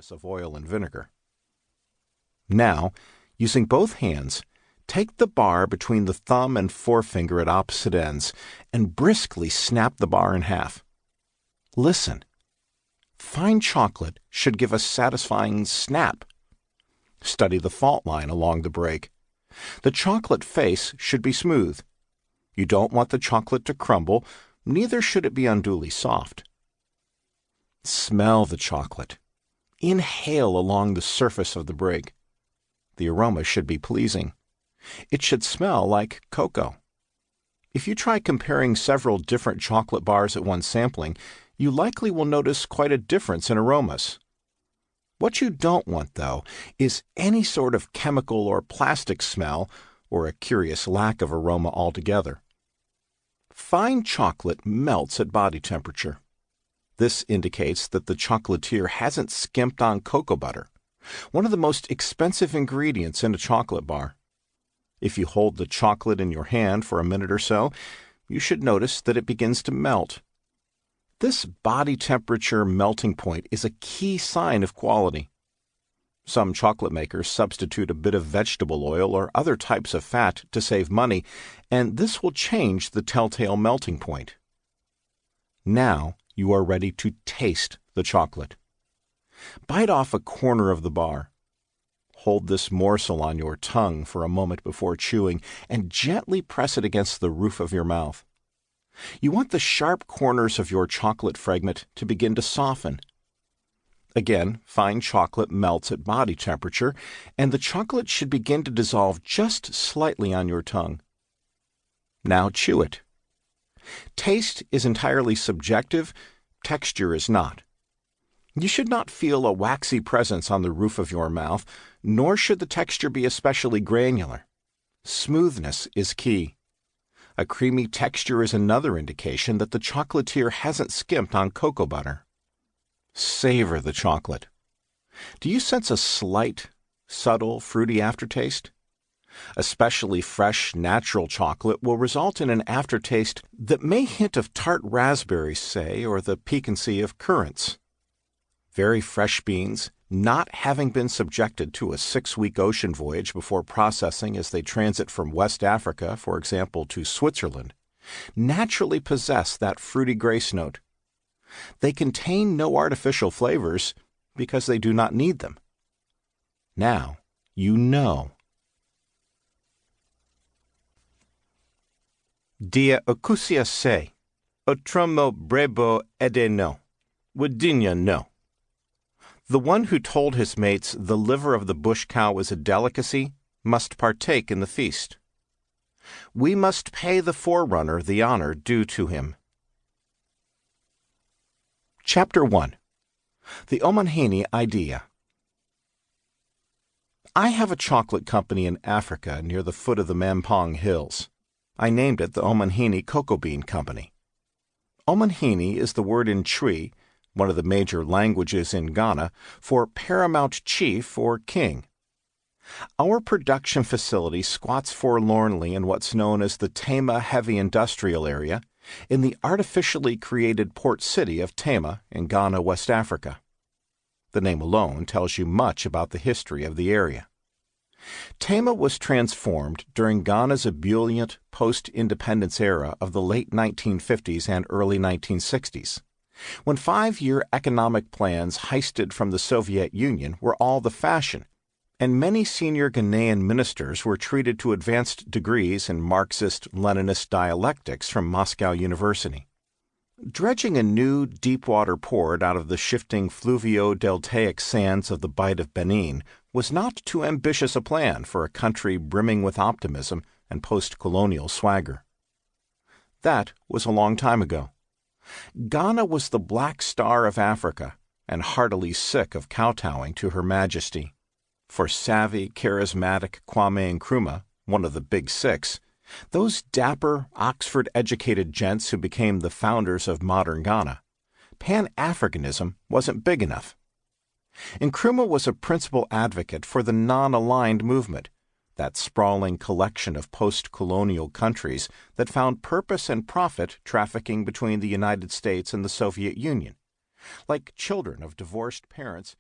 sweetness of oil and vinegar. Now, using both hands, take the bar between the thumb and forefinger at opposite ends and briskly snap the bar in half. Listen. Fine chocolate should give a satisfying snap. Study the fault line along the break. The chocolate face should be smooth. You don't want the chocolate to crumble, neither should it be unduly soft. Smell the chocolate. Inhale along the surface of the break. The aroma should be pleasing. It should smell like cocoa. If you try comparing several different chocolate bars at one sampling, you likely will notice quite a difference in aromas. What you don't want, though, is any sort of chemical or plastic smell or a curious lack of aroma altogether. Fine chocolate melts at body temperature. This indicates that the chocolatier hasn't skimped on cocoa butter, one of the most expensive ingredients in a chocolate bar. If you hold the chocolate in your hand for a minute or so, you should notice that it begins to melt. This body temperature melting point is a key sign of quality. Some chocolate makers substitute a bit of vegetable oil or other types of fat to save money, and this will change the telltale melting point. Now you are ready to taste the chocolate. Bite off a corner of the bar. Hold this morsel on your tongue for a moment before chewing and gently press it against the roof of your mouth. You want the sharp corners of your chocolate fragment to begin to soften. Again, fine chocolate melts at body temperature, and the chocolate should begin to dissolve just slightly on your tongue. Now chew it. Taste is entirely subjective, texture is not. You should not feel a waxy presence on the roof of your mouth, nor should the texture be especially granular. Smoothness is key. A creamy texture is another indication that the chocolatier hasn't skimped on cocoa butter. Savor the chocolate. Do you sense a slight, subtle, fruity aftertaste? Especially fresh, natural chocolate will result in an aftertaste that may hint of tart raspberries, say, or the piquancy of currants. Very fresh beans, not having been subjected to a 6-week ocean voyage before processing as they transit from West Africa, for example, to Switzerland, naturally possess that fruity grace note. They contain no artificial flavors because they do not need them. Now you know. Dia acusia se, otromo brebo edeno, wadinya no. The one who told his mates the liver of the bush cow is a delicacy must partake in the feast. We must pay the forerunner the honor due to him. Chapter 1. The Omanhene Idea. I have a chocolate company in Africa near the foot of the Mampong Hills. I named it the Omanhene Cocoa Bean Company. Omanhene is the word in Twi, one of the major languages in Ghana, for paramount chief or king. Our production facility squats forlornly in what's known as the Tema Heavy Industrial Area in the artificially created port city of Tema in Ghana, West Africa. The name alone tells you much about the history of the area. Tema was transformed during Ghana's ebullient post-independence era of the late 1950s and early 1960s. When 5-year economic plans heisted from the Soviet Union were all the fashion, and many senior Ghanaian ministers were treated to advanced degrees in Marxist-Leninist dialectics from Moscow University. Dredging a new deep-water port out of the shifting fluvio-deltaic sands of the Bight of Benin was not too ambitious a plan for a country brimming with optimism and post-colonial swagger. That was a long time ago. Ghana was the black star of Africa, and heartily sick of kowtowing to Her Majesty. For savvy, charismatic Kwame Nkrumah, one of the Big Six, those dapper, Oxford-educated gents who became the founders of modern Ghana, Pan-Africanism wasn't big enough. Nkrumah was a principal advocate for the non-aligned movement, that sprawling collection of post-colonial countries that found purpose and profit trafficking between the United States and the Soviet Union, like children of divorced parents